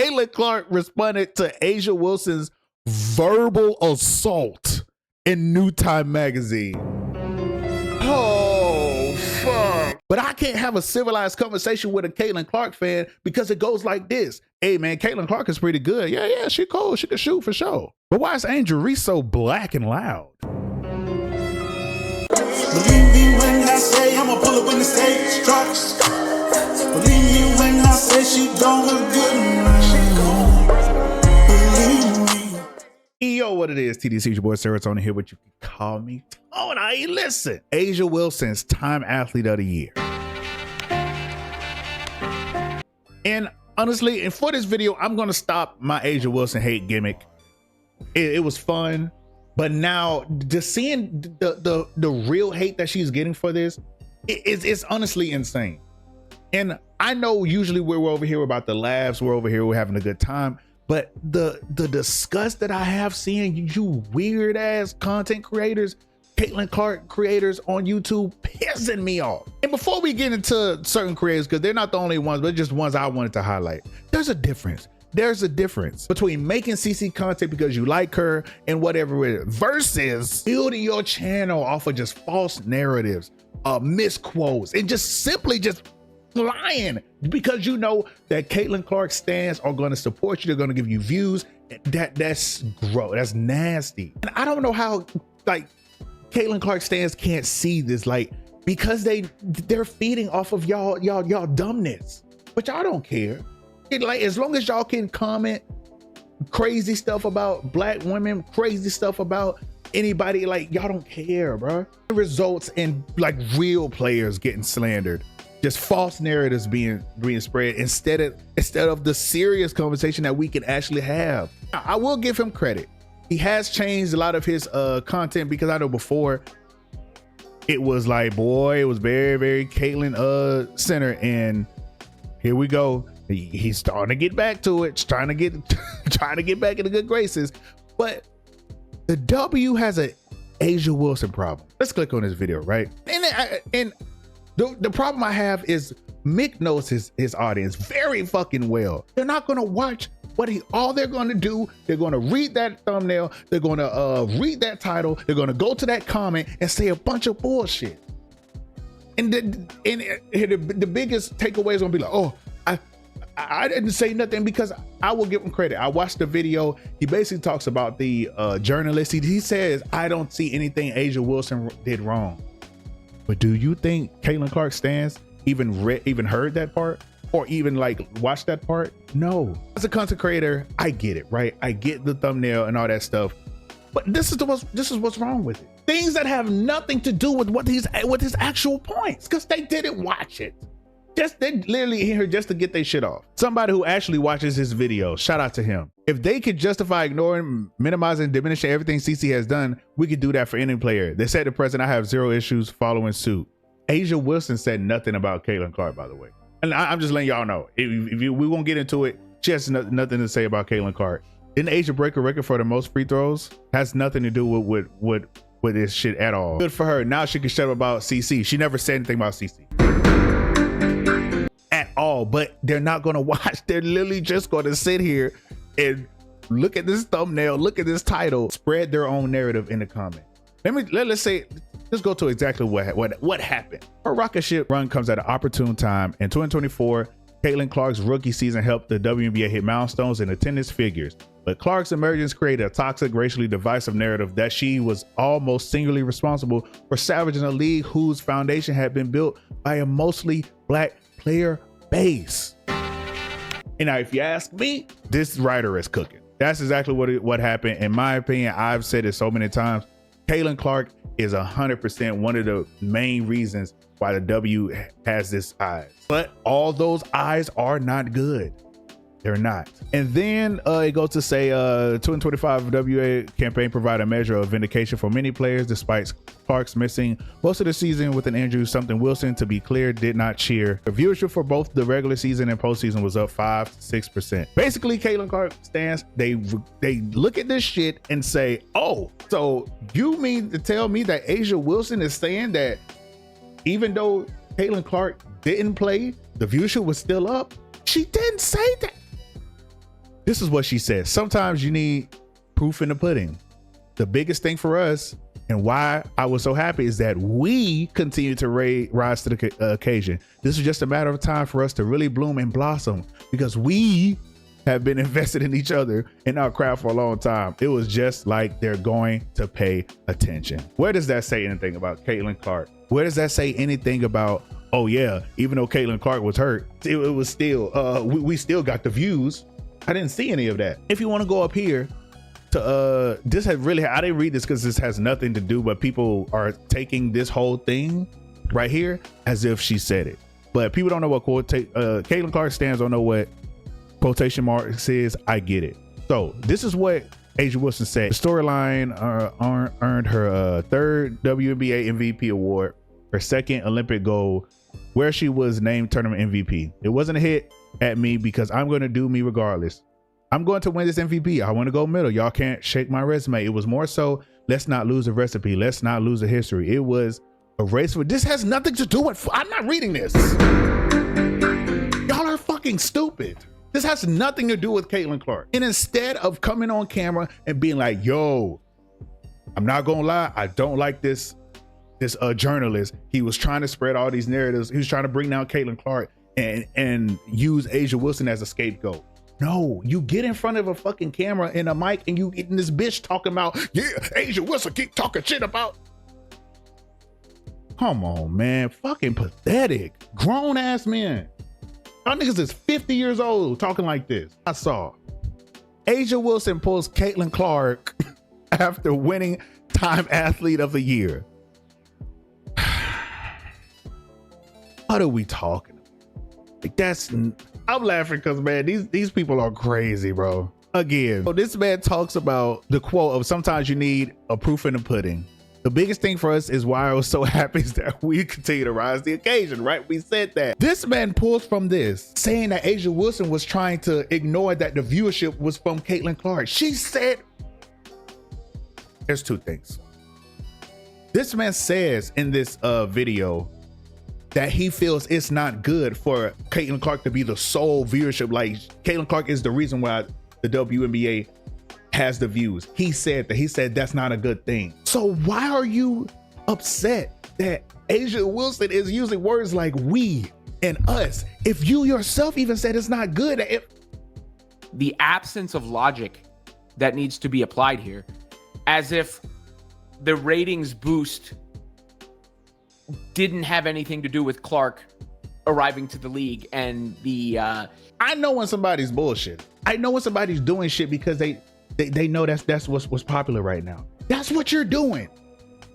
Caitlin Clark responded to Asia Wilson's verbal assault in New Time magazine. Oh, fuck. But I can't have a civilized conversation with a Caitlin Clark fan because it goes like this. Hey, man, Caitlin Clark is pretty good. Yeah, she cool. She can shoot for sure. But why is Angel Reese so black and loud? Believe me when I say I'ma pull up when the stage drops. Believe me when I say she don't look good. Believe me. Yo, what it is, TDC, your boy Srotonn here, what you can call me. Oh, now listen. Asia Wilson's Time Athlete of the Year. And honestly, and for this video, I'm gonna stop my Asia Wilson hate gimmick. It was fun. But now, just seeing the real hate that she's getting for this, it's honestly insane. And I know usually we're over here about the laughs, we're over here, we're having a good time. But the disgust that I have seeing you weird ass content creators, Caitlin Clark creators on YouTube, pissing me off. And before we get into certain creators, because they're not the only ones, but just ones I wanted to highlight, there's a difference. There's a difference between making CC content because you like her and whatever it is versus building your channel off of just false narratives, misquotes, and just simply just lying because you know that Caitlin Clark stans are going to support you. They're going to give you views. That's gross. That's nasty. And I don't know how like Caitlin Clark stans can't see this, like, because they're feeding off of y'all dumbness, but y'all don't care. Like, as long as y'all can comment crazy stuff about black women, crazy stuff about anybody, like, y'all don't care, bro. It results in like real players getting slandered, just false narratives being spread instead of the serious conversation that we can actually have. I will give him credit. He has changed a lot of his content, because I know before it was like, boy, it was very, very Caitlin center, and here we go. He's starting to get back to it, trying to get back in the good graces. But the W has an Asia Wilson problem. Let's click on this video, right? And the problem I have is Mick knows his audience very fucking well. They're not gonna watch all they're gonna do. They're gonna read that thumbnail. They're gonna read that title. They're gonna go to that comment and say a bunch of bullshit. And the biggest takeaway is gonna be like, oh, I didn't say nothing, because I will give him credit. I watched the video. He basically talks about the journalist. He says, I don't see anything Asia Wilson did wrong. But do you think Caitlin Clark stans even heard that part, or even like watched that part? No. As a content creator, I get it, right? I get the thumbnail and all that stuff, but this is what's wrong with it. Things that have nothing to do with his actual points, because they didn't watch it. They literally here just to get their shit off. Somebody who actually watches his video, shout out to him. If they could justify ignoring, minimizing, diminishing everything CC has done, we could do that for any player. They said to President, I have zero issues following suit. Asia Wilson said nothing about Caitlin Clark, by the way. And I'm just letting y'all know. We won't get into it. She has nothing to say about Caitlin Clark. Didn't Asia break a record for the most free throws? Has nothing to do with this shit at all. Good for her. Now she can shut up about CC. She never said anything about CC at all, but they're not going to watch. They're literally just going to sit here and look at this thumbnail, look at this title, spread their own narrative in the comment. Let's go to exactly what happened. Her rocket ship run comes at an opportune time. In 2024, Caitlin Clark's rookie season helped the WNBA hit milestones in attendance figures, but Clark's emergence created a toxic, racially divisive narrative that she was almost singularly responsible for savaging a league whose foundation had been built by a mostly black player base. And now, if you ask me, this writer is cooking. That's exactly what happened. In my opinion, I've said it so many times. Caitlin Clark is 100% one of the main reasons why the W has this eyes. But all those eyes are not good. They're not. And then it goes to say 2025 WA campaign provide a measure of vindication for many players despite Clark's missing most of the season with an injury, something Wilson, to be clear, did not cheer. The viewership for both the regular season and postseason was up 5 to 6%. Basically, Caitlin Clark stans, they look at this shit and say, oh, so you mean to tell me that Asia Wilson is saying that even though Caitlin Clark didn't play, the viewership was still up? She didn't say that. This is what she said. Sometimes you need proof in the pudding. The biggest thing for us and why I was so happy is that we continue to rise to the occasion. This is just a matter of time for us to really bloom and blossom because we have been invested in each other in our craft for a long time. It was just like they're going to pay attention. Where does that say anything about Caitlin Clark? Where does that say anything about, oh yeah, even though Caitlin Clark was hurt, it was still, we still got the views. I didn't see any of that. If you want to go up here to, this has really, I didn't read this because this has nothing to do, but people are taking this whole thing right here as if she said it. But people don't know what Caitlin Clark stands, don't know what quotation mark says. I get it. So this is what A'ja Wilson said. The storyline earned her third WNBA MVP award, her second Olympic gold, where she was named tournament MVP. It wasn't a hit at me because I'm going to do me regardless. I'm going to win this MVP. I want to go middle. Y'all can't shake my resume. It was more so, let's not lose a recipe. Let's not lose a history. It was a race for, this has nothing to do with, I'm not reading this. Y'all are fucking stupid. This has nothing to do with Caitlin Clark. And instead of coming on camera and being like, yo, I'm not gonna lie, I don't like this journalist. He was trying to spread all these narratives. He was trying to bring down Caitlin Clark and use A'ja Wilson as a scapegoat. No, you get in front of a fucking camera and a mic and you getting this bitch talking about, yeah, A'ja Wilson keep talking shit about. Come on, man, fucking pathetic. Grown ass men. Y'all niggas is 50 years old talking like this. I saw A'ja Wilson pulls Caitlin Clark after winning Time Athlete of the Year. What are we talking about? Like I'm laughing because, man, these people are crazy, bro. Again, so this man talks about the quote of sometimes you need a proof in the pudding. The biggest thing for us is why I was so happy is that we continue to rise the occasion, right? We said that. This man pulls from this, saying that A'ja Wilson was trying to ignore that the viewership was from Caitlin Clark. She said, there's two things. This man says in this video that he feels it's not good for Caitlin Clark to be the sole viewership. Like Caitlin Clark is the reason why the WNBA has the views. He said that. He said that's not a good thing. So why are you upset that A'ja Wilson is using words like we and us if you yourself even said it's not good? The absence of logic that needs to be applied here, as if the ratings boost didn't have anything to do with Clark arriving to the league and the I know when somebody's bullshit. I know when somebody's doing shit because they know that's what's popular right now. That's what you're doing.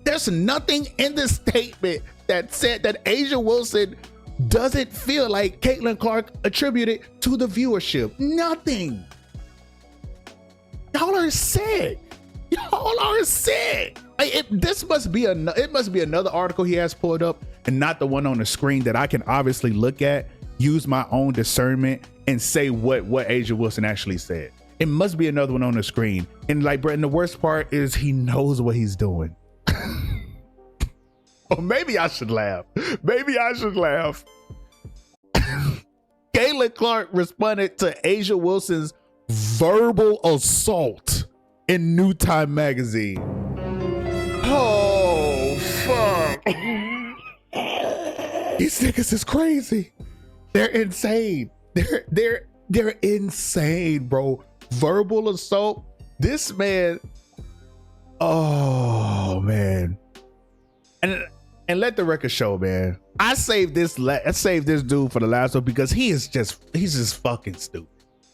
There's nothing in this statement that said that A'ja Wilson doesn't feel like Caitlin Clark attributed to the viewership. Nothing. Y'all are sick. Y'all are sick. This must be another article he has pulled up and not the one on the screen that I can obviously look at, use my own discernment and say what A'ja Wilson actually said. It must be another one on the screen. And like, Brett, the worst part is he knows what he's doing. Or maybe I should laugh. Maybe I should laugh. Caitlin Clark responded to A'ja Wilson's verbal assault in New Time magazine. Oh, fuck. These niggas is crazy. They're insane. They're insane, bro. Verbal assault. This man. Oh man. And let the record show, man. I saved this dude for the last one because he's just fucking stupid.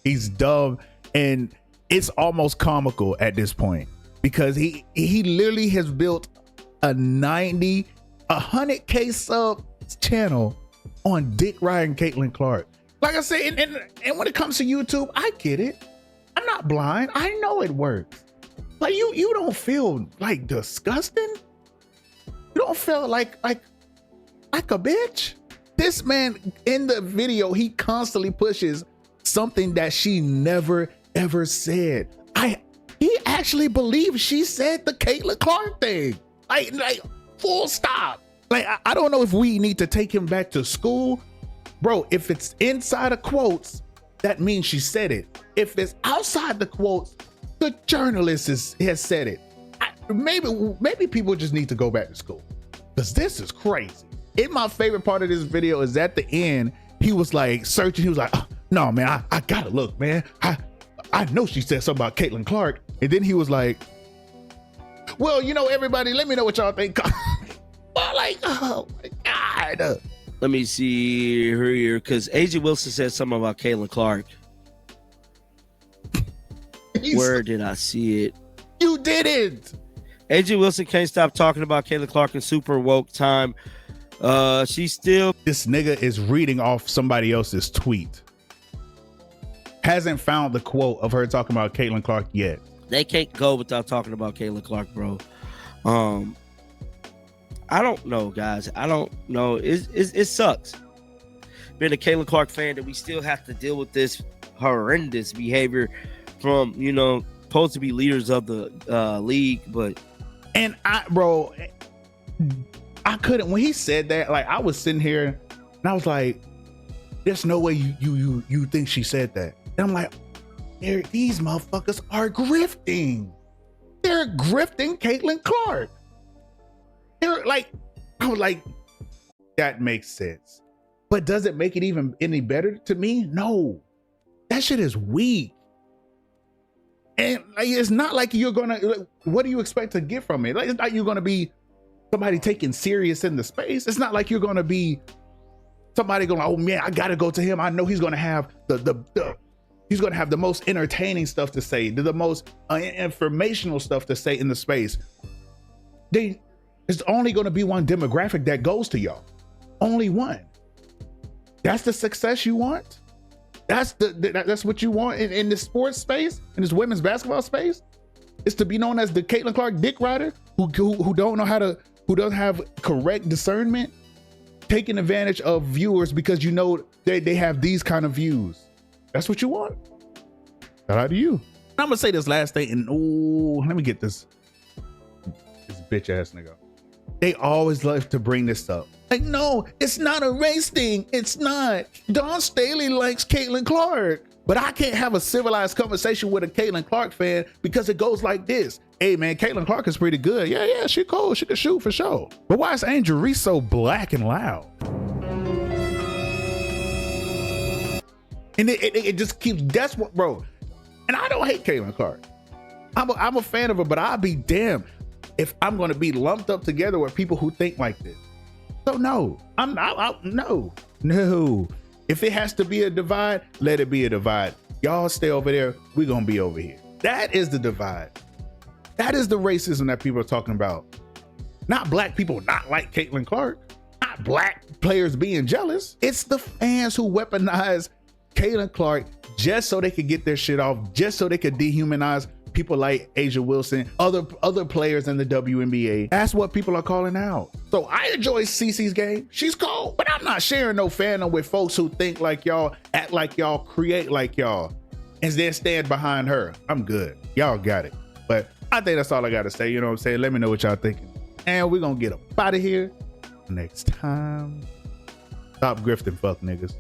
He's dumb and it's almost comical at this point because he literally has built a 100K sub channel on Dick Ryan, Caitlin Clark. Like I said, and when it comes to YouTube, I get it. I'm not blind. I know it works. Like you don't feel like disgusting. You don't feel like a bitch. This man in the video, he constantly pushes something that she never ever said. He actually believes she said the Caitlin Clark thing. Like full stop. Like I don't know if we need to take him back to school. Bro, if it's inside of quotes, that means she said it. If it's outside the quotes, the journalist has said it. Maybe people just need to go back to school, because this is crazy. And my favorite part of this video is at the end, he was like searching. He was like, oh, no, man, I gotta look, man. I know she said something about Caitlin Clark. And then he was like, well, you know, everybody, let me know what y'all think. Well, like, oh my God. Let me see her here, because AJ Wilson said something about Caitlin Clark. Where did I see it? You didn't. AJ Wilson can't stop talking about Caitlin Clark in super woke time. She's still. This nigga is reading off somebody else's tweet. Hasn't found the quote of her talking about Caitlin Clark yet. They can't go without talking about Caitlin Clark, bro. I don't know, guys. I don't know. It sucks being a Caitlin Clark fan that we still have to deal with this horrendous behavior from, you know, supposed to be leaders of the league. But and I couldn't, when he said that, like, I was sitting here and I was like, there's no way you think she said that. And I'm like, these motherfuckers are grifting. They're grifting Caitlin Clark. They're like, I was like, that makes sense. But does it make it even any better to me? No. That shit is weak. And like, it's not like you're gonna, like, what do you expect to get from it? Like, it's not you're gonna be somebody taken serious in the space. It's not like you're gonna be somebody going, oh man, I gotta go to him. I know he's gonna have he's gonna have the most entertaining stuff to say, the most informational stuff to say in the space. There's only gonna be one demographic that goes to y'all. Only one. That's the success you want? That's what you want in this sports space, in this women's basketball space? Is to be known as the Caitlin Clark dick rider who don't know how to, who doesn't have correct discernment, taking advantage of viewers because you know they have these kind of views. That's what you want? Shout out to you. I'm gonna say this last thing, and let me get this bitch ass nigga. They always love to bring this up. Like, no, it's not a race thing. It's not. Dawn Staley likes Caitlin Clark, but I can't have a civilized conversation with a Caitlin Clark fan because it goes like this. Hey man, Caitlin Clark is pretty good. Yeah, she cool. She can shoot for sure. But why is Angel Reese so black and loud? And it just keeps, that's what, bro. And I don't hate Caitlin Clark. I'm a fan of her, but I'll be damned if I'm going to be lumped up together with people who think like this. So no, no. If it has to be a divide, let it be a divide. Y'all stay over there. We're going to be over here. That is the divide. That is the racism that people are talking about. Not black people not like Caitlin Clark. Not black players being jealous. It's the fans who weaponize Caitlin Clark just so they could get their shit off, just so they could dehumanize people like Asia Wilson, other players in the WNBA. That's what people are calling out. So I enjoy CeCe's game. She's cool, but I'm not sharing no fandom with folks who think like y'all, act like y'all, create like y'all, and then stand behind her. I'm good. Y'all got it. But I think that's all I got to say. You know what I'm saying? Let me know what y'all thinking. And we're going to get up out of here next time. Stop grifting, fuck niggas.